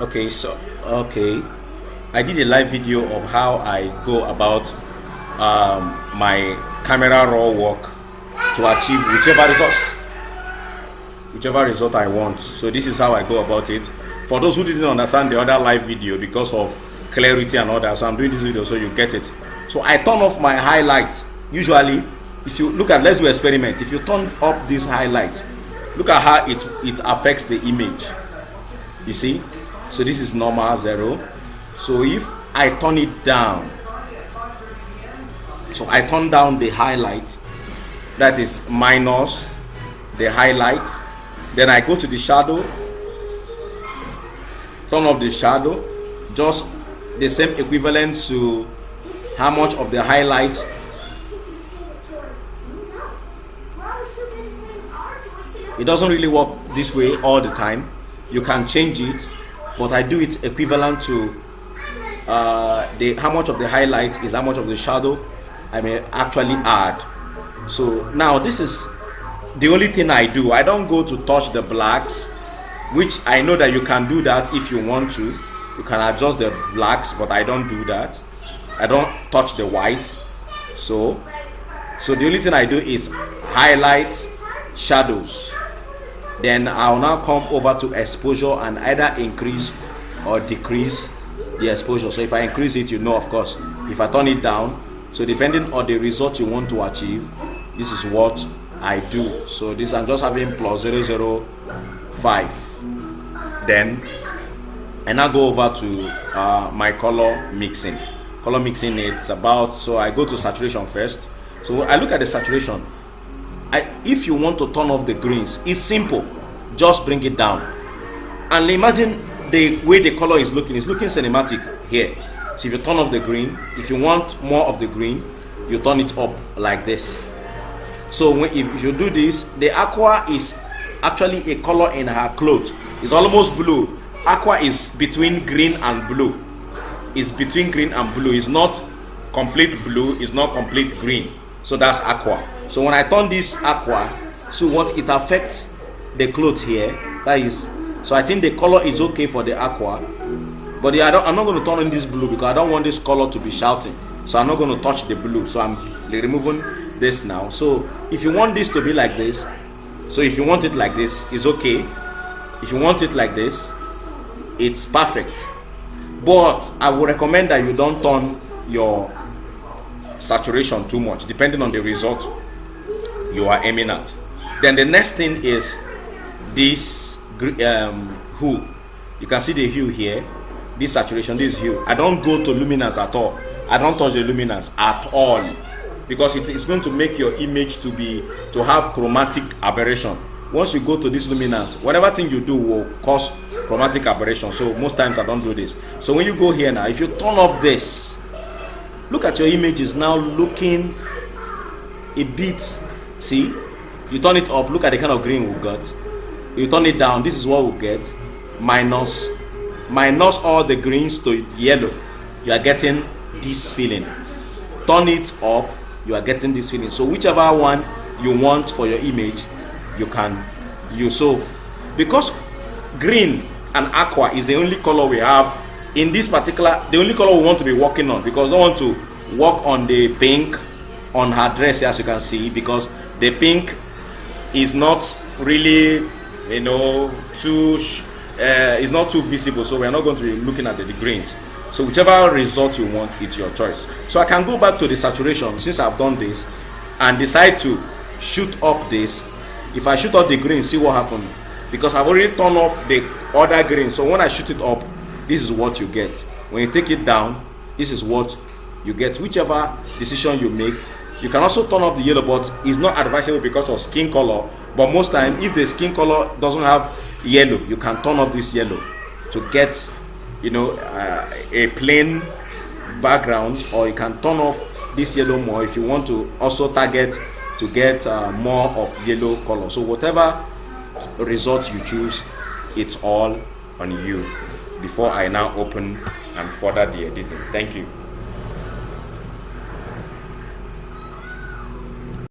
Okay, so I did a live video of how I go about my camera raw work to achieve whichever result I want. So this is how I go about it. For those who didn't understand the other live video because of clarity and all that, so I'm doing this video so you get it. So I turn off my highlights. Usually, if you look at, let's do experiment. If you turn up these highlights, look at how it affects the image. You see? So this is normal 0. So if I turn it down, so I turn down the highlight, that is minus the highlight. Then I go to the shadow, turn off the shadow, just the same equivalent to how much of the highlight. It doesn't really work this way all the time. You can change it, but I do it equivalent to how much of the highlight is how much of the shadow I may actually add. So now this is the only thing I do. I don't go to touch the blacks, which I know that you can do that if you want to. You can adjust the blacks, but I don't do that. I don't touch the whites. So the only thing I do is highlight, shadows. Then I'll now come over to exposure and either increase or decrease the exposure. So if I increase it, you know, of course. If I turn it down, so depending on the result you want to achieve, this is what I do. So this, I'm just having plus 005. Then I now go over to my color mixing. Color mixing, it's about, so I go to saturation first. So I look at the saturation. If you want to turn off the greens, it's simple. Just bring it down. And imagine the way the color is looking. It's looking cinematic here. So if you turn off the green, if you want more of the green, you turn it up like this. So if you do this, the aqua is actually a color in her clothes. It's almost blue. Aqua is between green and blue. It's between green and blue. It's not complete blue. It's not complete green. So that's aqua. So when I turn this aqua, so what it affects the clothes here, that is, so I think the color is okay for the aqua, but I'm not going to turn on this blue because I don't want this color to be shouting. So I'm not going to touch the blue. So I'm removing this now. So if you want this to be like this, so if you want it like this, it's okay. If you want it like this, it's perfect. But I would recommend that you don't turn your saturation too much, depending on the result you are aiming at. Then the next thing is this hue. You can see the hue here. This saturation, this hue. I don't go to luminance at all. I don't touch the luminance at all, because it is going to make your image to have chromatic aberration. Once you go to this luminance, whatever thing you do will cause chromatic aberration. So most times I don't do this. So when you go here now, if you turn off this, look at your image is now looking a bit, see, you turn it up, look at the kind of green we got. You turn it down, this is what we get, minus all the greens to yellow, you are getting this feeling. Turn it up, you are getting this feeling. So whichever one you want for your image, you can use. So because green and aqua is the only color we have in this particular, the only color we want to be working on, because we don't want to work on the pink on her dress, as you can see, because the pink is not really, you know, it's not too visible. So we're not going to be looking at the greens. So whichever result you want, it's your choice. So I can go back to the saturation since I've done this and decide to shoot up this. If I shoot up the green, see what happens, because I've already turned off the other green. So when I shoot it up, this is what you get. When you take it down, this is what you get. Whichever decision you make. You can also turn off the yellow, but it's not advisable because of skin color. But most time, if the skin color doesn't have yellow, you can turn off this yellow to get, you know, a plain background, or you can turn off this yellow more if you want to also target to get more of yellow color. So whatever result you choose, it's all on you. Before I now open and further the editing. Thank you.